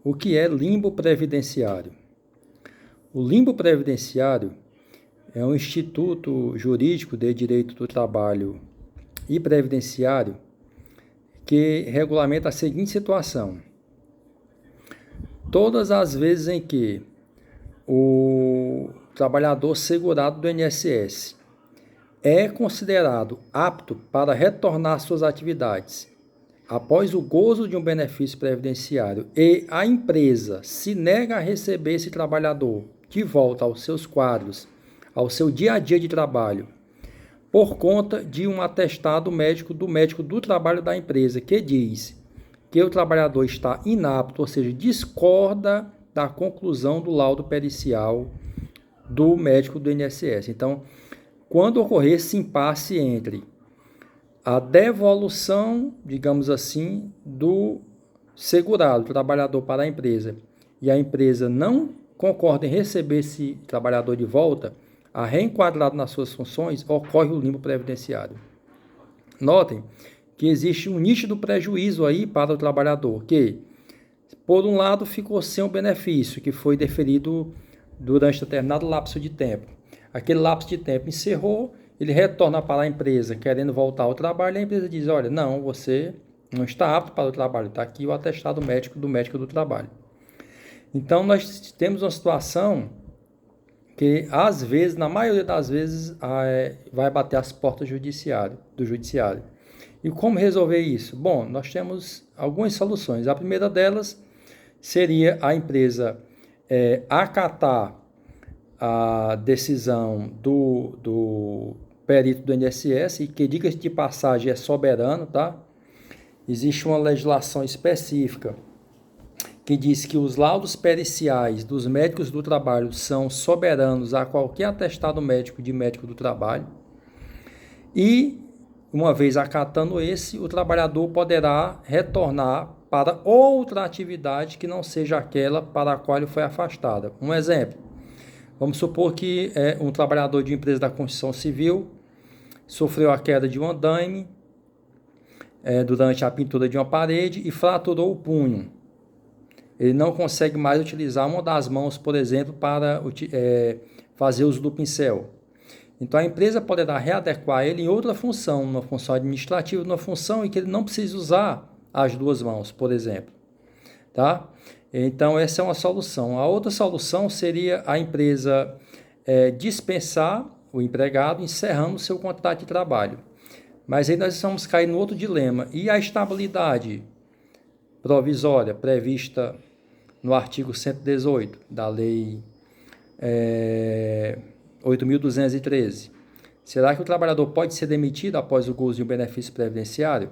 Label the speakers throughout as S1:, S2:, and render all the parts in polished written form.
S1: o que é limbo previdenciário. O limbo previdenciário é um instituto jurídico de direito do trabalho e previdenciário que regulamenta a seguinte situação: todas as vezes em que o trabalhador segurado do INSS é considerado apto para retornar às suas atividades após o gozo de um benefício previdenciário e a empresa se nega a receber esse trabalhador de volta aos seus quadros, ao seu dia a dia de trabalho, por conta de um atestado médico do trabalho da empresa, que diz que o trabalhador está inapto, ou seja, discorda da conclusão do laudo pericial do médico do INSS. Então, quando ocorrer esse impasse entre a devolução, digamos assim, do segurado, do trabalhador para a empresa, e a empresa não concorda em receber esse trabalhador de volta, a reenquadrado nas suas funções, ocorre o limbo previdenciário. Notem que existe um nítido prejuízo aí para o trabalhador, que, por um lado, ficou sem o benefício que foi deferido durante determinado lapso de tempo. Aquele lapso de tempo encerrou, ele retorna para a empresa querendo voltar ao trabalho, e a empresa diz: olha, não, você não está apto para o trabalho, está aqui o atestado médico do trabalho. Então, nós temos uma situação que, às vezes, na maioria das vezes, vai bater as portas do judiciário. E como resolver isso? Bom, nós temos algumas soluções. A primeira delas seria a empresa acatar a decisão do perito do INSS, que, diga-se de passagem, é soberano, tá? Existe uma legislação específica que diz que os laudos periciais dos médicos do trabalho são soberanos a qualquer atestado médico de médico do trabalho. E, uma vez acatando esse, o trabalhador poderá retornar para outra atividade que não seja aquela para a qual ele foi afastado. Um exemplo: vamos supor que um trabalhador de uma empresa da construção civil sofreu a queda de um andaime durante a pintura de uma parede e fraturou o punho. Ele não consegue mais utilizar uma das mãos, por exemplo, para fazer uso do pincel. Então, a empresa poderá readequar ele em outra função, numa função administrativa, numa função em que ele não precisa usar as duas mãos, por exemplo. Tá? Então, essa é uma solução. A outra solução seria a empresa dispensar o empregado, encerrando o seu contrato de trabalho. Mas aí nós vamos cair no outro dilema. E a estabilidade provisória prevista no artigo 118 da Lei 8.213. Será que o trabalhador pode ser demitido após o gozo de um benefício previdenciário?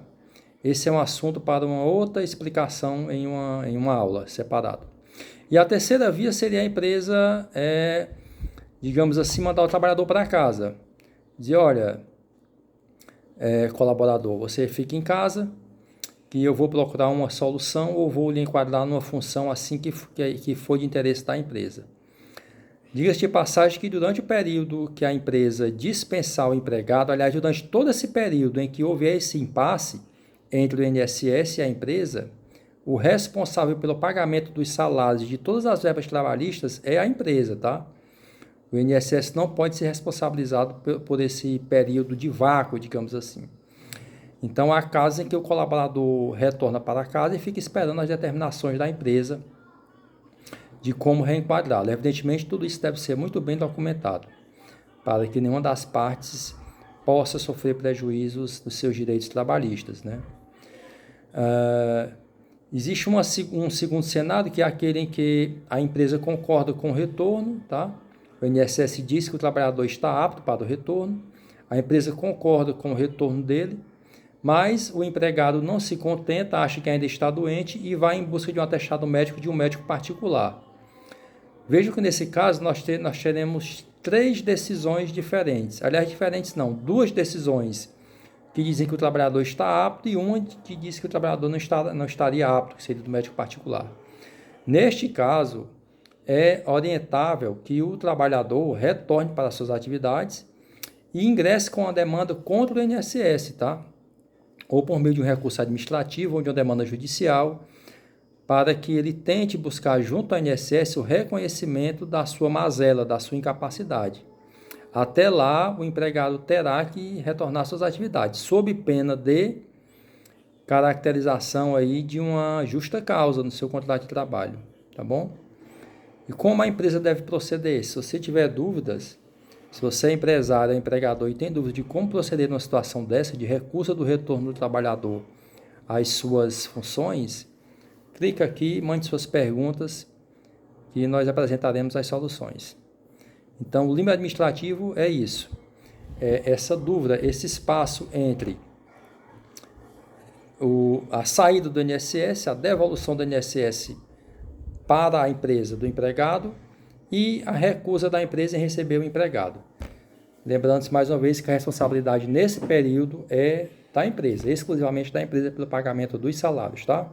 S1: Esse é um assunto para uma outra explicação em uma aula separada. E a terceira via seria a empresa, digamos assim, mandar o trabalhador para casa. Dizer: olha, colaborador, você fica em casa, que eu vou procurar uma solução ou vou lhe enquadrar numa função assim que for de interesse da empresa. Diga-se de passagem que durante o período que a empresa dispensar o empregado, aliás, durante todo esse período em que houver esse impasse entre o INSS e a empresa, o responsável pelo pagamento dos salários de todas as verbas trabalhistas é a empresa, tá? O INSS não pode ser responsabilizado por esse período de vácuo, digamos assim. Então, há casos em que o colaborador retorna para casa e fica esperando as determinações da empresa de como reenquadrá-lo. Evidentemente, tudo isso deve ser muito bem documentado, para que nenhuma das partes possa sofrer prejuízos dos seus direitos trabalhistas, né? Existe um segundo cenário, que é aquele em que a empresa concorda com o retorno, tá? O INSS diz que o trabalhador está apto para o retorno, a empresa concorda com o retorno dele, mas o empregado não se contenta, acha que ainda está doente e vai em busca de um atestado médico de um médico particular. Veja que nesse caso nós teremos 3 decisões diferentes. Aliás, diferentes não, 2 decisões que dizem que o trabalhador está apto e uma que diz que o trabalhador não estaria apto, que seria do médico particular. Neste caso, é orientável que o trabalhador retorne para suas atividades e ingresse com a demanda contra o INSS, tá? Ou por meio de um recurso administrativo ou de uma demanda judicial, para que ele tente buscar junto ao INSS o reconhecimento da sua mazela, da sua incapacidade. Até lá, o empregado terá que retornar às suas atividades, sob pena de caracterização aí de uma justa causa no seu contrato de trabalho, tá bom? E como a empresa deve proceder? Se você tiver dúvidas, se você é empresário, é empregador e tem dúvida de como proceder numa situação dessa, de recusa do retorno do trabalhador às suas funções, clica aqui, mande suas perguntas que nós apresentaremos as soluções. Então, o limite administrativo é isso, é essa dúvida, esse espaço entre a saída do INSS, a devolução do INSS para a empresa do empregado e a recusa da empresa em receber o empregado. Lembrando-se mais uma vez que a responsabilidade nesse período é da empresa, exclusivamente da empresa pelo pagamento dos salários, tá?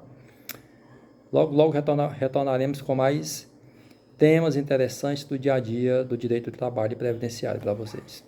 S1: Logo retornaremos com mais temas interessantes do dia a dia do direito do trabalho e previdenciário para vocês.